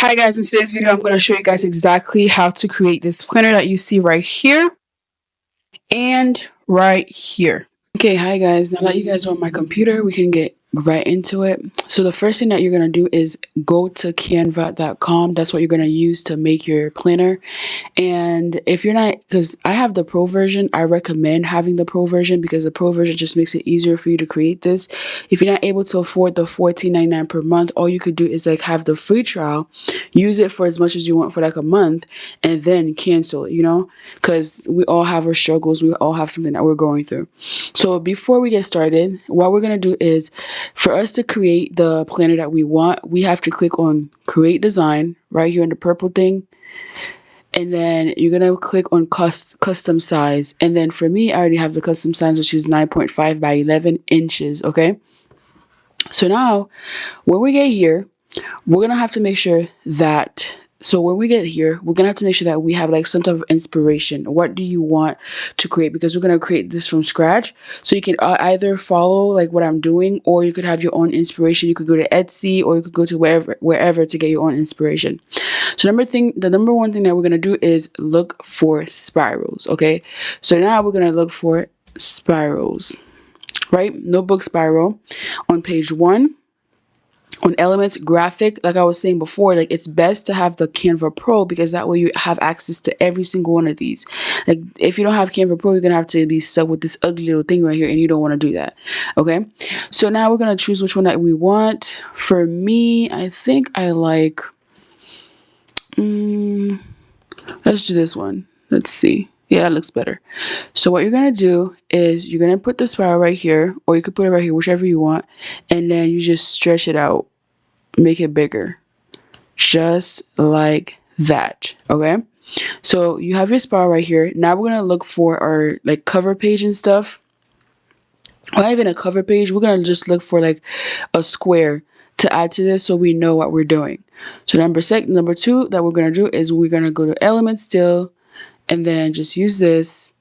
Hi guys, in today's video I'm going to show you guys exactly how to create this planner that you see right here and right here. Okay, hi guys. Now that you guys are on my computer, we can get right into it. So the first thing that you're going to do is go to canva.com. That's what you're going to use to make your planner. And if you're not, because I have the pro version, I recommend having the pro version because the pro version just makes it easier for you to create this. If you're not able to afford the $14.99 per month, all you could do is like have the free trial, use it for as much as you want for like a month, and then cancel it, because we all have our struggles. We all have something that we're going through. So before we get started, what we're going to do is for us to create the planner that we want, we have to click on create design right here in the purple thing. And then you're going to click on custom size. And then for me, I already have the custom size, which is 9.5 by 11 inches. Okay. So now when we get here, we're going to have to make sure that, we're going to have to make sure that we have like some type of inspiration. What do you want to create? Because we're going to create this from scratch. So you can either follow like what I'm doing, or you could have your own inspiration. You could go to Etsy, or you could go to wherever to get your own inspiration. So the number one thing that we're going to do is look for spirals. Okay. So now we're going to look for spirals, right? Notebook spiral on page 1. On elements graphic, like I was saying before, like it's best to have the Canva Pro because that way you have access to every single one of these. Like if you don't have Canva Pro, you're gonna have to be stuck with this ugly little thing right here, and you don't want to do that. Okay, so now we're gonna choose which one that we want. For me, I think I like let's do this one. Let's see. Yeah, it looks better. So what you're going to do is you're going to put the spiral right here, or you could put it right here, whichever you want. And then you just stretch it out, make it bigger, just like that. Okay. So you have your spiral right here. Now we're going to look for our like cover page and stuff. Not even a cover page. We're going to just look for like a square to add to this so we know what we're doing. So number 2 that we're going to do is we're going to go to elements still, and then just use this,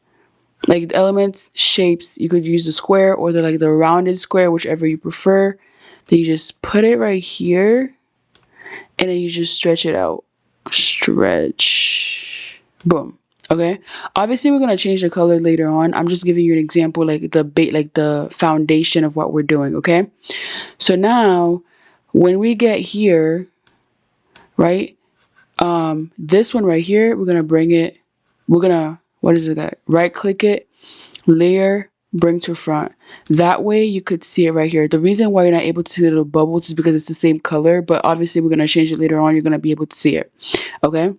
like the elements, shapes. You could use the square or the rounded square, whichever you prefer. Then you just put it right here, and then you just stretch it out. Stretch. Boom. Okay. Obviously, we're gonna change the color later on. I'm just giving you an example, like the foundation of what we're doing. Okay. So now, when we get here, right? This one right here, we're gonna bring it. We're gonna, what is it that? Right click it, layer, bring to front. That way you could see it right here. The reason why you're not able to see the little bubbles is because it's the same color, but obviously we're gonna change it later on. You're gonna be able to see it. Okay.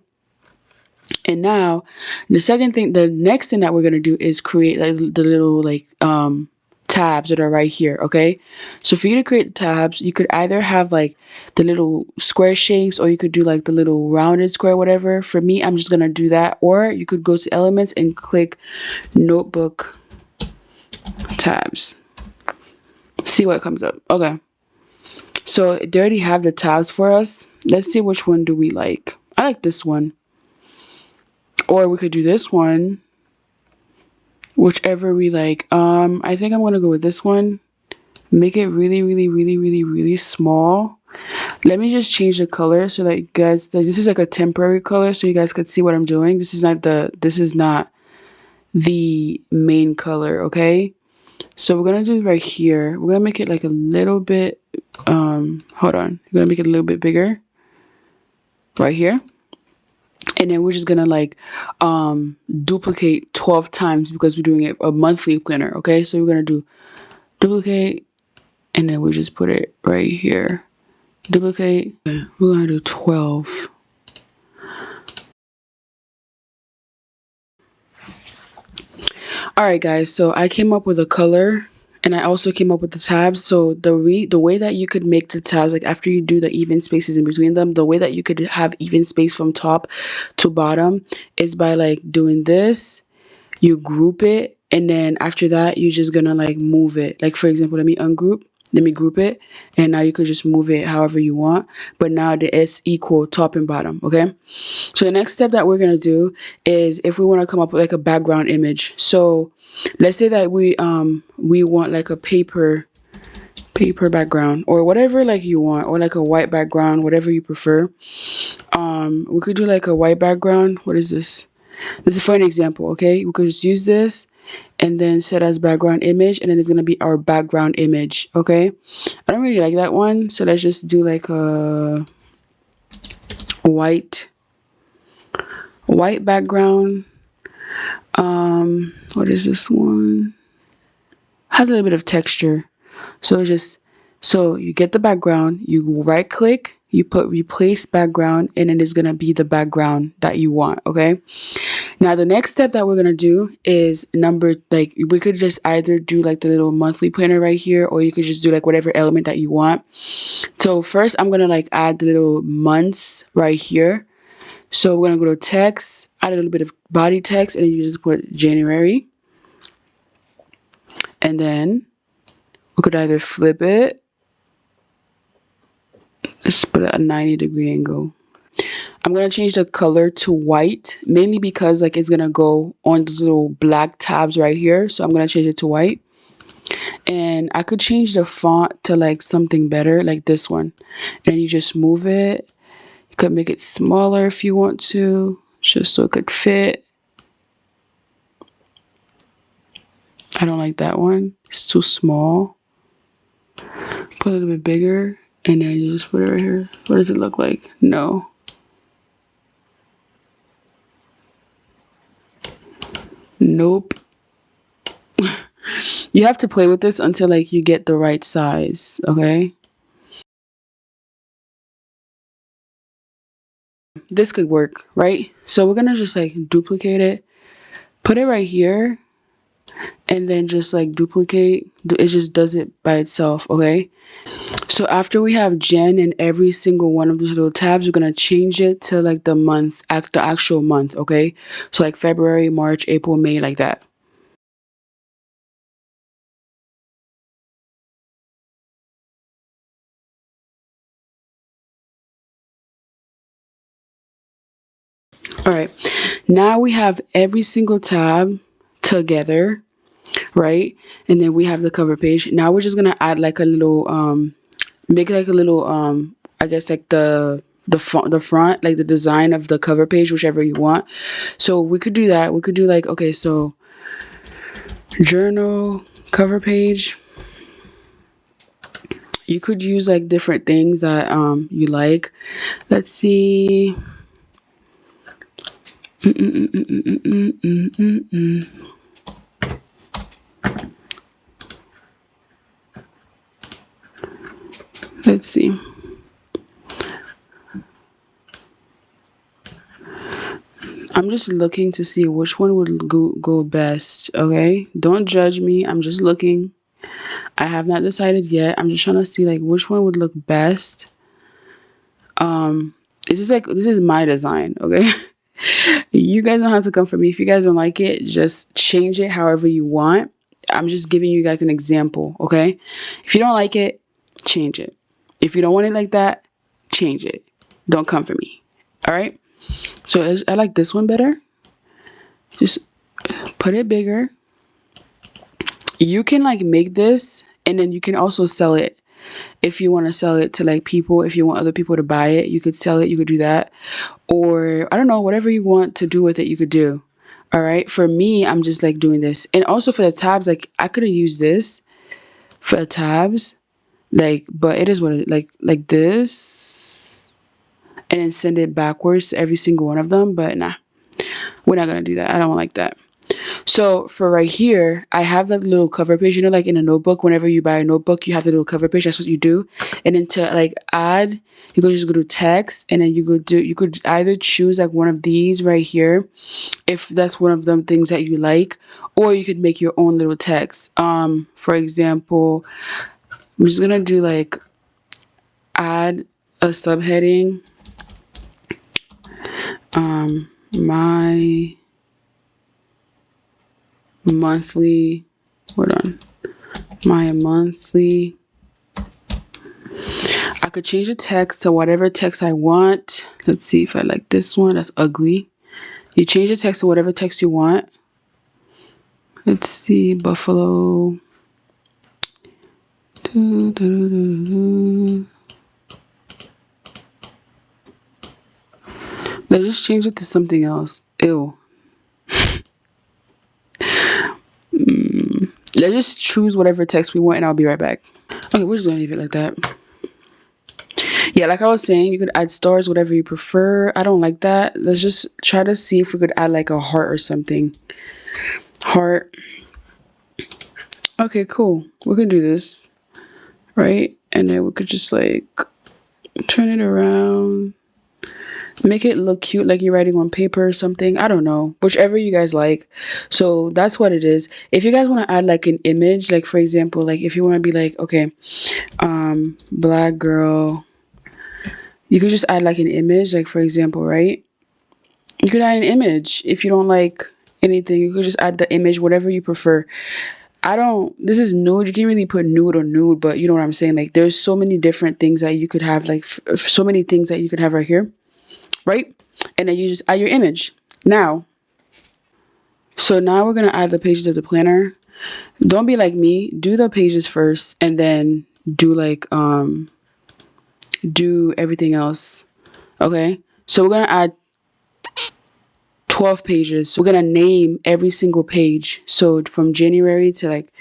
And now the next thing that we're gonna do is create like the little tabs that are right here. Okay, so for you to create the tabs, you could either have like the little square shapes, or you could do like the little rounded square, whatever. For me, I'm just gonna do that. Or you could go to elements and click notebook tabs, see what comes up. Okay, so they already have the tabs for us. Let's see which one do we like. I like this one, or we could do this one, whichever we like. I think I'm gonna go with this one. Make it really, really, really, really, really small. Let me just change the color so that you guys, this is like a temporary color, so you guys could see what I'm doing. This is not the main color. Okay, so we're gonna do right here. We're gonna make it like a little bit. Hold on. We're gonna make it a little bit bigger. Right here. And then we're just gonna duplicate 12 times because we're doing it a monthly planner. Okay, so we're gonna do duplicate, and then we just put it right here. Duplicate. Okay, we're gonna do 12. All right, guys. So I came up with a color, and I also came up with the tabs. So the way that you could make the tabs, like after you do the even spaces in between them, the way that you could have even space from top to bottom is by like doing this. You group it, and then after that, you're just gonna like move it. Like for example, let me group it, and now you could just move it however you want. But now it's equal top and bottom. Okay. So the next step that we're gonna do is if we want to come up with like a background image. So let's say that we want like a paper paper background, or whatever like you want, or like a white background, whatever you prefer. We could do like a white background. What is this? This is for an example, okay? We could just use this and then set as background image, and then it's gonna be our background image, okay? I don't really like that one, so let's just do like a white background. What is this one? Has a little bit of texture. So you get the background, you right click, you put replace background, and it is gonna be the background that you want, okay? Now the next step that we're gonna do is we could just either do like the little monthly planner right here, or you could just do like whatever element that you want. So first I'm gonna like add the little months right here. So we're gonna go to text, add a little bit of body text, and then you just put January. And then we could either flip it. Let's put it at a 90-degree angle. I'm going to change the color to white, mainly because like it's going to go on these little black tabs right here. So I'm going to change it to white. And I could change the font to like something better, like this one. And you just move it. You could make it smaller if you want to, just so it could fit. I don't like that one. It's too small. Put a little bit bigger, and then you just put it right here. What does it look like? No. Nope. You have to play with this until like you get the right size, okay? This could work, right? So we're gonna just like duplicate it, put it right here, and then just like duplicate. It just does it by itself, okay? So after we have Jen in every single one of these little tabs, we're gonna change it to like the month, the actual month, okay? So like February, March, April, May, like that. All right, now we have every single tab together, right? And then we have the cover page. Now we're just gonna add like a little make like a little I guess like the front, like the design of the cover page, whichever you want. So we could do that. We could do like, okay, so journal cover page. You could use like different things that you like. Let's see. Let's see. I'm just looking to see which one would go best, okay? Don't judge me. I'm just looking. I have not decided yet. I'm just trying to see like which one would look best. It's just like, this is my design, okay? You guys don't have to come for me. If you guys don't like it, just change it however you want. I'm just giving you guys an example, okay? If you don't like it, change it. If you don't want it like that, change it. Don't come for me, all right? So I like this one better. Just put it bigger. You can like make this, and then you can also sell it. If you want to sell it to like people, if you want other people to buy it, you could sell it. You could do that. Or I don't know, whatever you want to do with it, you could do. All right. For me, I'm just like doing this. And also for the tabs, like I could have used this for the tabs, like, but it is what it like this, and then send it backwards to every single one of them. But nah, we're not gonna do that. I don't like that. So for right here, I have that little cover page, you know, like in a notebook, whenever you buy a notebook, you have the little cover page. That's what you do. And then to like add, you could just go to text, and then you could either choose like one of these right here, if that's one of them things that you like, or you could make your own little text. For example, I'm just gonna do like add a subheading. My monthly, hold on, my monthly. I could change the text to whatever text I want. Let's see if I like this one. That's ugly. You change the text to whatever text you want. Let's see, Buffalo. Let's just change it to something else. Ew. Let's just choose whatever text we want and I'll be right back. Okay, we're just gonna leave it like that. Yeah, like I was saying, you could add stars, whatever you prefer. I don't like that. Let's just try to see if we could add like a heart or something. Heart. Okay, cool. We could do this, right? And then we could just like turn it around. Make it look cute like you're writing on paper or something. I don't know. Whichever you guys like. So that's what it is. If you guys want to add like an image, like for example, like if you want to be like, okay, black girl, you could just add like an image, like for example, right? You could add an image. If you don't like anything, you could just add the image, whatever you prefer. This is nude. You can't really put nude or nude, but you know what I'm saying? Like there's so many different things that you could have, like so many things that you could have right here. Right? And then you just add your image. Now, so now we're going to add the pages of the planner. Don't be like me. Do the pages first and then do like, do everything else. Okay? So we're going to add 12 pages. So we're going to name every single page. So from January to like,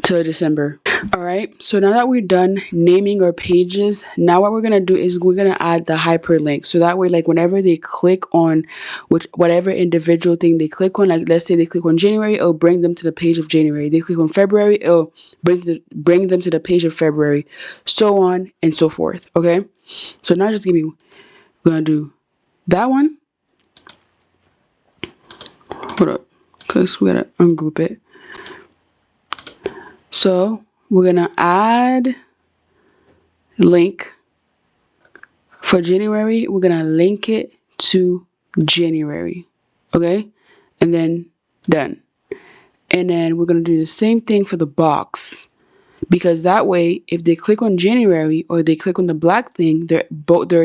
to December. All right, so now that we're done naming our pages, now what we're gonna do is we're gonna add the hyperlink. So that way, like whenever they click on whatever individual thing they click on, like let's say they click on January, it'll bring them to the page of January. They click on February, it'll bring them to the page of February, so on and so forth. Okay, so now just we're gonna do that one. Hold up, cause we gotta ungroup it. So we're gonna add link for January. We're gonna link it to January, okay, and then done. And then we're gonna do the same thing for the box, because that way if they click on January or they click on the black thing, they're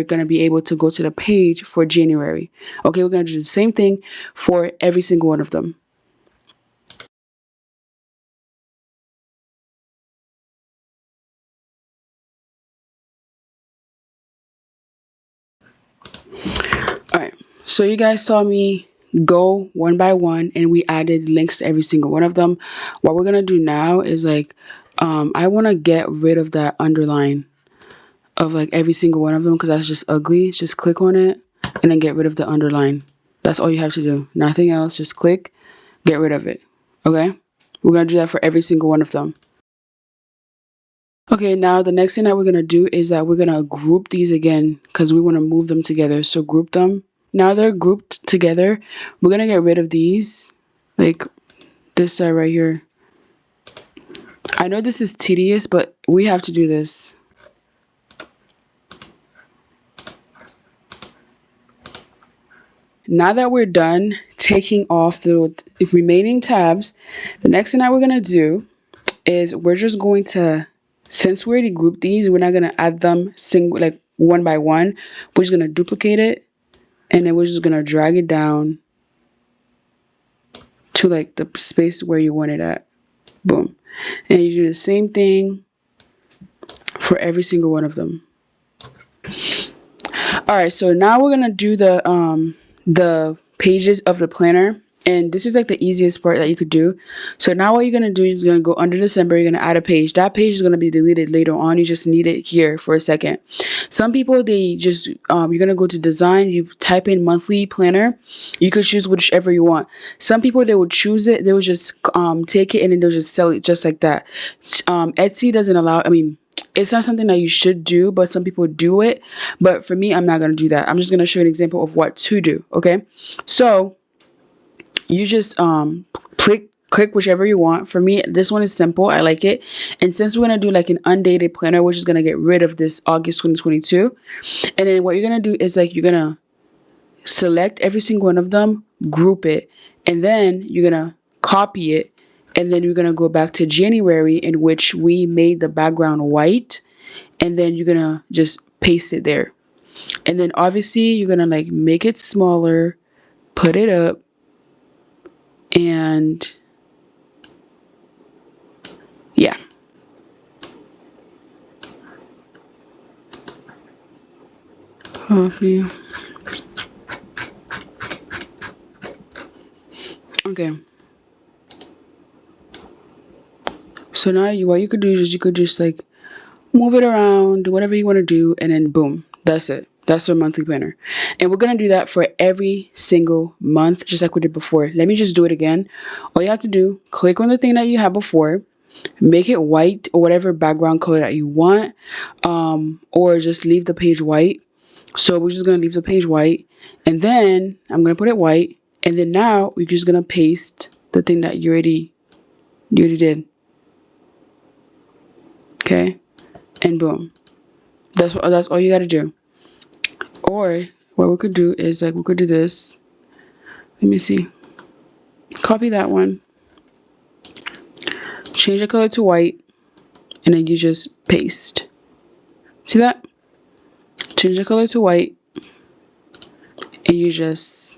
gonna be able to go to the page for January. Okay, we're gonna do the same thing for every single one of them. All right, so you guys saw me go one by one and we added links to every single one of them. What we're gonna do now is like, I want to get rid of that underline of like every single one of them because that's just ugly. Just click on it and then get rid of the underline. That's all you have to do. Nothing else. Just click, get rid of it. Okay, we're gonna do that for every single one of them. Okay, now the next thing that we're gonna do is that we're gonna group these again because we want to move them together. So group them. Now they're grouped together. We're gonna get rid of these, like this side right here. I know this is tedious, but we have to do this. Now that we're done taking off the remaining tabs, the next thing that we're gonna do is we're just going to, since we already grouped these, we're not gonna add them single, like one by one. We're just gonna duplicate it and then we're just gonna drag it down to like the space where you want it at. Boom. And you do the same thing for every single one of them. All right, so now we're gonna do the pages of the planner, and this is like the easiest part that you could do. So now what you're gonna do is you're gonna go under December, you're gonna add a page. That page is gonna be deleted later on. You just need it here for a second. Some people, they just you're gonna go to design, you type in monthly planner, you could choose whichever you want. Some people, they would choose it, they would just take it and then they'll just sell it just like that. Etsy doesn't allow, I mean, it's not something that you should do, but some people do it. But for me, I'm not going to do that. I'm just going to show you an example of what to do. Okay. So you just click whichever you want. For me, this one is simple. I like it. And since we're going to do like an undated planner, we're just going to get rid of this August 2022. And then what you're going to do is like, you're going to select every single one of them, group it, and then you're going to copy it. And then you're going to go back to January, in which we made the background white. And then you're going to just paste it there. And then obviously you're going to like make it smaller, put it up, and yeah. Copy. Okay. So now what you could do is you could just like move it around, do whatever you want to do, and then boom, that's it. That's our monthly planner. And we're going to do that for every single month, just like we did before. Let me just do it again. All you have to do, click on the thing that you had before, make it white or whatever background color that you want, or just leave the page white. So we're just going to leave the page white, and then I'm going to put it white, and then now we're just going to paste the thing that you already did. Okay, and boom. That's all you got to do. Or what we could do is like we could do this. Let me see. Copy that one. Change the color to white, and then you just paste. See that? Change the color to white, and you just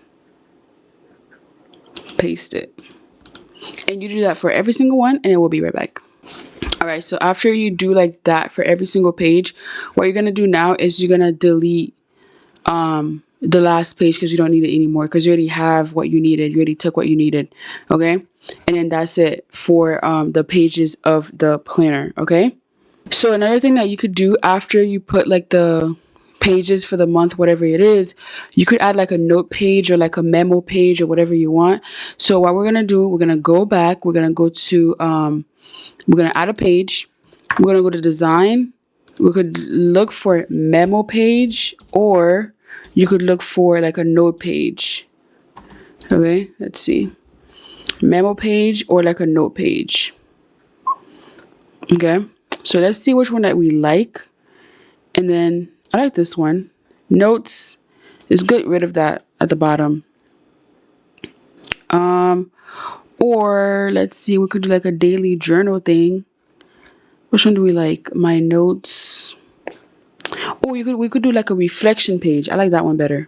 paste it. And you do that for every single one, and it will be right back. Alright, so after you do like that for every single page, what you're gonna do now is you're gonna delete the last page because you don't need it anymore because you already have what you needed. You already took what you needed. Okay, and then that's it for the pages of the planner. Okay, so another thing that you could do after you put like the pages for the month, whatever it is, you could add like a note page or like a memo page or whatever you want. So what we're gonna do, we're gonna go back, we're gonna go to we're gonna add a page, we're gonna go to design, we could look for memo page, or you could look for like a note page. Okay, let's see, memo page or like a note page. Okay, so let's see which one that we like. And then I like this one. Notes is get rid of that at the bottom. Or let's see, we could do like a daily journal thing. Which one do we like? My notes. Oh, we could do like a reflection page. I like that one better.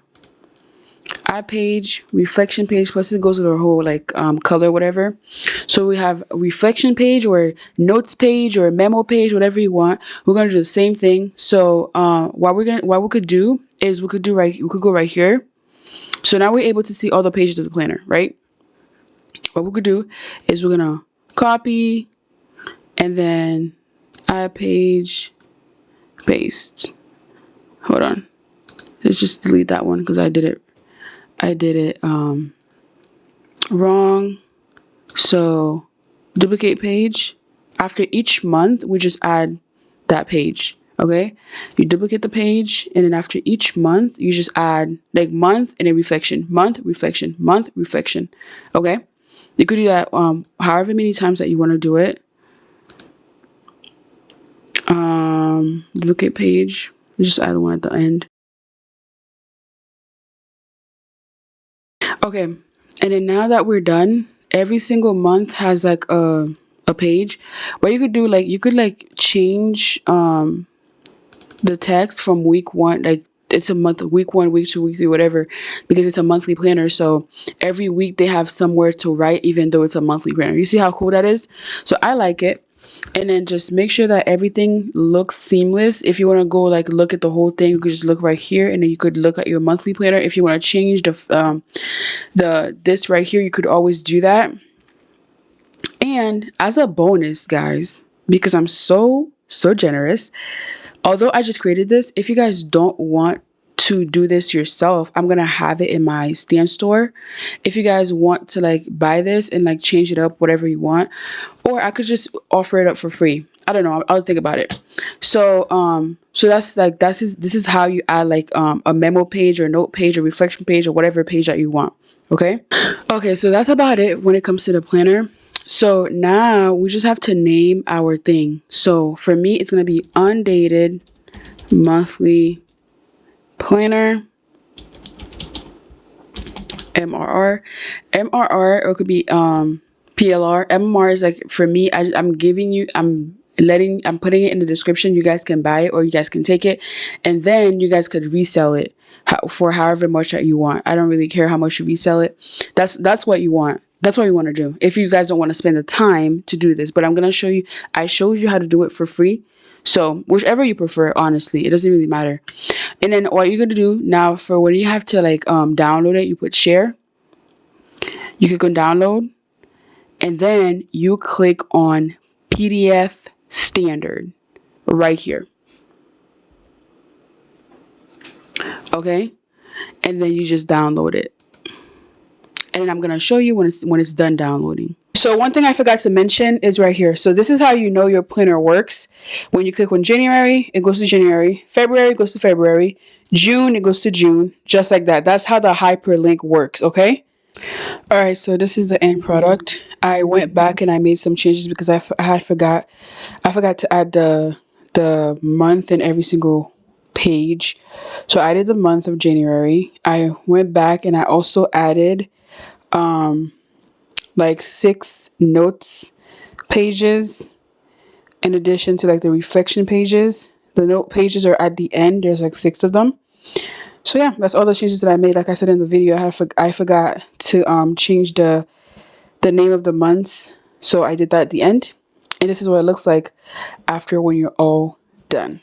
Add page, reflection page, plus it goes with our whole like color, whatever. So we have a reflection page or notes page or memo page, whatever you want. We're gonna do the same thing. So what we could do is we could go right here. So now we're able to see all the pages of the planner, right? What we could do is we're gonna copy and then add page, paste. Hold on. Let's just delete that one because I did it wrong. So duplicate page. After each month, we just add that page. Okay, you duplicate the page, and then after each month, you just add like month and a reflection, month, reflection, month, reflection. Okay, you could do that however many times that you want to do it. Duplicate page. Just add the one at the end. Okay, and then now that we're done, every single month has like a page where you could do like you could like change the text from week one, like it's a month, week one, week two, week three, whatever, because it's a monthly planner. So every week they have somewhere to write, even though it's a monthly planner. You see how cool that is? So I like it. And then just make sure that everything looks seamless. If you want to go like look at the whole thing, you could just look right here, and then you could look at your monthly planner. If you want to change this right here, you could always do that. And as a bonus, guys, because I'm so generous, although I just created this, if you guys don't want to do this yourself, I'm gonna have it in my Stan store. If you guys want to like buy this and like change it up, whatever you want, or I could just offer it up for free. I don't know. I'll think about it. So so that's like this is how you add like a memo page or note page or reflection page or whatever page that you want. Okay. Okay, so that's about it when it comes to the planner. So now we just have to name our thing. So for me, it's going to be undated monthly planner, MRR. MRR, or it could be PLR. MRR is like, for me, I'm putting it in the description. You guys can buy it or you guys can take it, and then you guys could resell it for however much that you want. I don't really care how much you resell it. That's what you want. That's what you want to do. If you guys don't want to spend the time to do this, but I'm going to show you, I showed you how to do it for free. So whichever you prefer, honestly, it doesn't really matter. And then what you're gonna do now, for when you have to like download it, you put share. You click on download, and then you click on PDF standard right here. Okay, and then you just download it. And then I'm gonna show you when it's done downloading. So one thing I forgot to mention is right here. So this is how you know your planner works. When you click on January, it goes to January. February goes to February. June, it goes to June. Just like that. That's how the hyperlink works, okay? All right, so this is the end product. I went back and I made some changes because I forgot to add the month in every single page. So I did the month of January. I went back and I also added like 6 notes pages in addition to like the reflection pages. The note pages are at the end. There's like 6 of them. So yeah, that's all the changes that I made. Like I said in the video, I forgot to change the name of the months. So I did that at the end. And this is what it looks like after when you're all done.